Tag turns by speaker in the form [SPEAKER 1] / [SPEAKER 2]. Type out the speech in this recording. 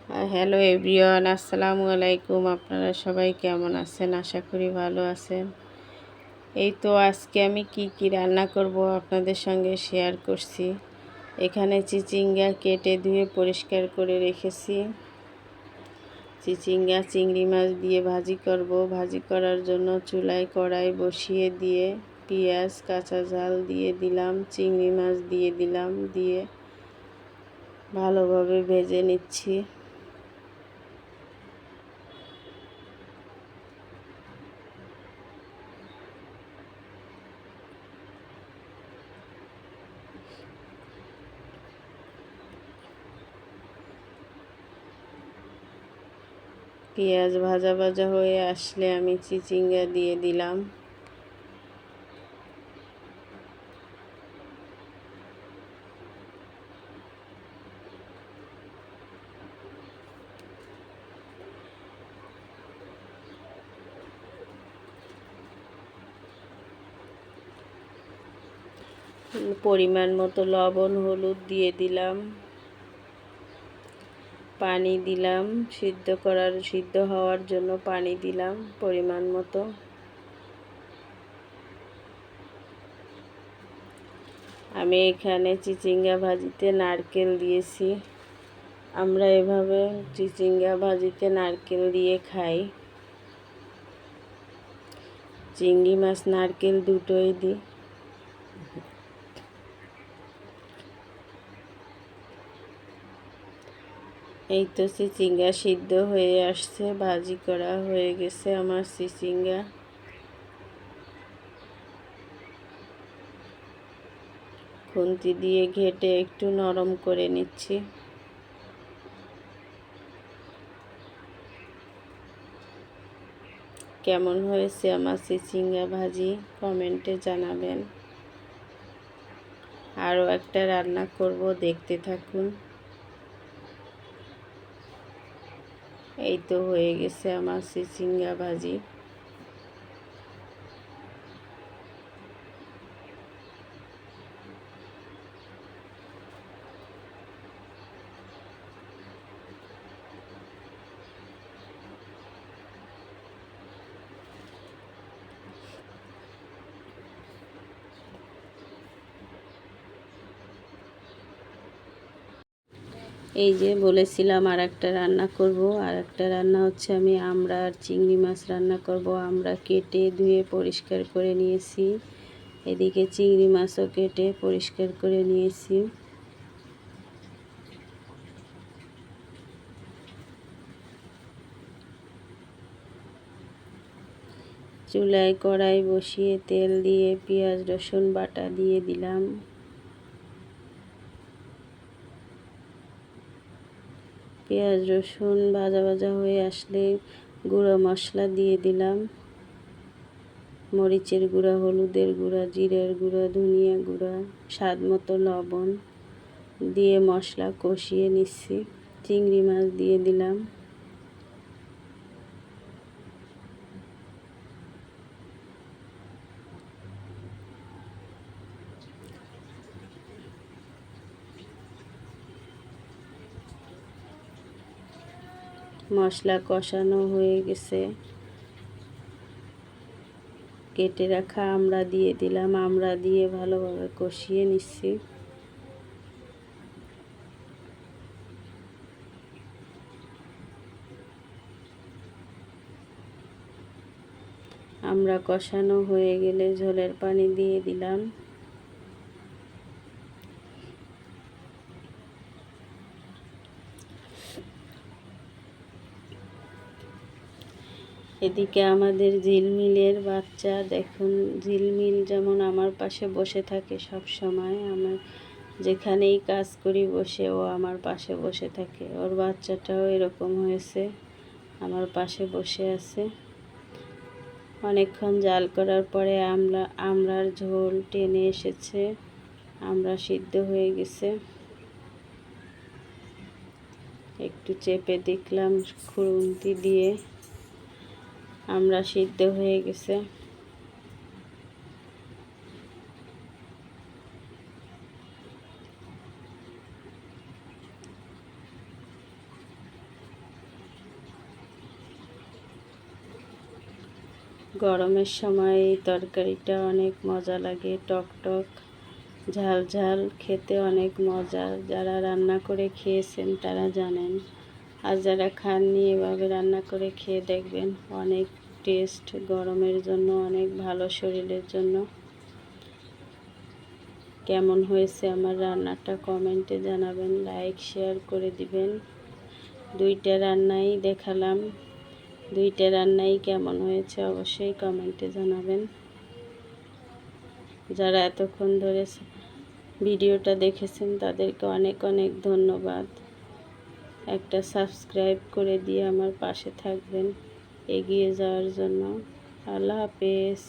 [SPEAKER 1] Hello everyone, আসসালামু আলাইকুম। আপনারা সবাই কেমন আছেন? আশা করি ভালো আছেন। এই তো আজকে আমি কি রান্না করব আপনাদের সঙ্গে শেয়ার করছি। এখানে চিচিঙ্গা কেটে ধুয়ে পরিষ্কার করে রেখেছি। চিচিঙ্গা চিংড়ি মাছ দিয়ে ভাজি করব। ভাজি করার জন্য চুলায় কড়াই বসিয়ে দিয়ে পেঁয়াজ কাঁচা ঝাল দিয়ে দিলাম, চিংড়ি মাছ দিয়ে দিলাম, দিয়ে ভালোভাবে ভেজে নিচ্ছি। পেঁয়াজ ভাজা ভাজা হয়ে আসলে আমি চিচিঙ্গা দিয়ে দিলাম। পরিমাণ মতো লবণ হলুদ দিয়ে দিলাম, পানি দিলাম, সিদ্ধ হওয়ার জন্য পানি দিলাম পরিমাণ মতো। আমি এখানে চিচিঙ্গা ভাজিতে নারকেল দিয়েছি। আমরা এভাবে চিচিঙ্গা ভাজিতে নারকেল দিয়ে খাই। চিংড়ি মাছ নারকেল দুটোই দিই। এই তো চিচিঙ্গা সিদ্ধ হয়ে আসছে, ভাজি করা হয়ে গেছে আমার চিচিঙ্গা। খুন্তি দিয়ে ঘেটে একটু নরম করে নিচ্ছি। কেমন হয়েছে আমার চিচিঙ্গা ভাজি কমেন্টে জানাবেন। আরও একটা রান্না করব, দেখতে থাকুন। এই তো হয়ে গেছে আমার চিচিঙ্গা ভাজি। এই যে বলেছিলাম আর একটা রান্না করব, আর একটা রান্না হচ্ছে আমি আমড়া আর চিংড়ি মাছ রান্না করব। আমরা কেটে ধুয়ে পরিষ্কার করে নিয়েছি, এদিকে চিংড়ি মাছও কেটে পরিষ্কার করে নিয়েছি। চুলায় কড়াই বসিয়ে তেল দিয়ে পেঁয়াজ রসুন বাটা দিয়ে দিলাম। পেঁয়াজ রসুন ভাজা ভাজা হয়ে আসলে গুঁড়ো মশলা দিয়ে দিলাম। মরিচের গুঁড়া, হলুদের গুঁড়া, জিরের গুঁড়া, ধনিয়া গুঁড়া, স্বাদ মতো লবণ দিয়ে মশলা কষিয়ে নিচ্ছি। চিংড়ি মাছ দিয়ে দিলাম। মশলা কষানো হয়ে গেছে, কেটে রাখা আমড়া দিয়ে দিলাম। আমড়া দিয়ে ভালোভাবে কষিয়ে নিচ্ছি। আমড়া কষানো হয়ে গেলে ঝোলের পানি দিয়ে দিলাম। এদিকে আমাদের ঝিলমিলের বাচ্চা দেখুন, ঝিলমিল যেমন আমার পাশে বসে থাকে সব সময়। আমার যেখানেই কাজ করি বসে ও আমার পাশে বসে থাকে। ওর বাচ্চাটাও এরকম হয়েছে, আমার পাশে বসে আছে। অনেকক্ষণ জাল করার পরে আমড়ার ঝোল টেনে এসেছে, আমড়া সিদ্ধ হয়ে গেছে। একটু চেপে দেখলাম খুন্তি দিয়ে, আমড়া সিদ্ধ হয়ে গেছে। গরমের সময় এই তরকারিটা অনেক মজা লাগে, টক টক ঝাল ঝাল, খেতে অনেক মজা। যারা রান্না করে খেয়েছেন তারা জানেন, আর যারা খাননি এভাবে রান্না করে খেয়ে দেখবেন, অনেক টেস্ট। গরমের জন্য অনেক ভালো, শরীরের জন্য। কেমন হয়েছে আমার রান্নাটা কমেন্টে জানাবেন, লাইক শেয়ার করে দিবেন। দুইটা রান্নাই দেখালাম, দুইটা রান্নাই কেমন হয়েছে অবশ্যই কমেন্টে জানাবেন। যারা এতক্ষণ ধরে ভিডিওটা দেখেছেন তাদেরকে অনেক অনেক ধন্যবাদ। একটা সাবস্ক্রাইব করে দিয়ে আমার পাশে থাকবেন এগিয়ে যাওয়ার জন্য। আল্লাহ হাফেজ।